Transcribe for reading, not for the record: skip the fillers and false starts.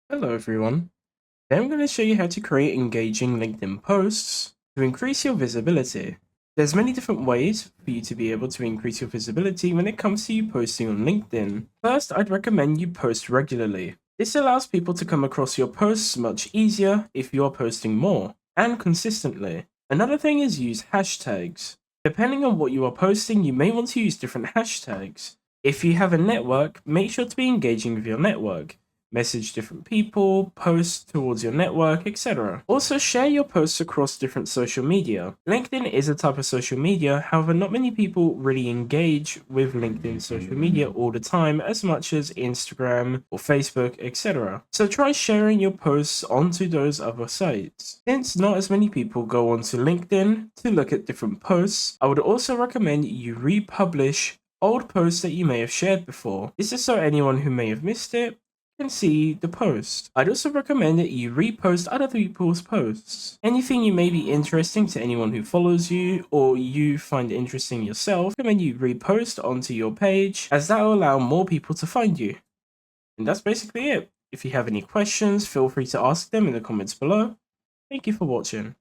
Hello everyone. Today I'm going to show you how to create engaging LinkedIn posts to increase your visibility. There's many different ways for you to be able to increase your visibility when it comes to you posting on LinkedIn. First, I'd recommend you post regularly. This allows people to come across your posts much easier if you are posting more and consistently. Another thing is use hashtags. Depending on what you are posting, you may want to use different hashtags. If you have a network, make sure to be engaging with your network. Message different people, post towards your network, etc. Also, share your posts across different social media. LinkedIn is a type of social media, however, not many people really engage with LinkedIn social media all the time as much as Instagram or Facebook, etc. So try sharing your posts onto those other sites. Since not as many people go onto LinkedIn to look at different posts, I would also recommend you republish old posts that you may have shared before. This is so anyone who may have missed it can see the post. I'd also recommend that you repost other people's posts. Anything you may be interesting to anyone who follows you or you find interesting yourself, I recommend you repost onto your page as that will allow more people to find you. And that's basically it. If you have any questions, feel free to ask them in the comments below. Thank you for watching.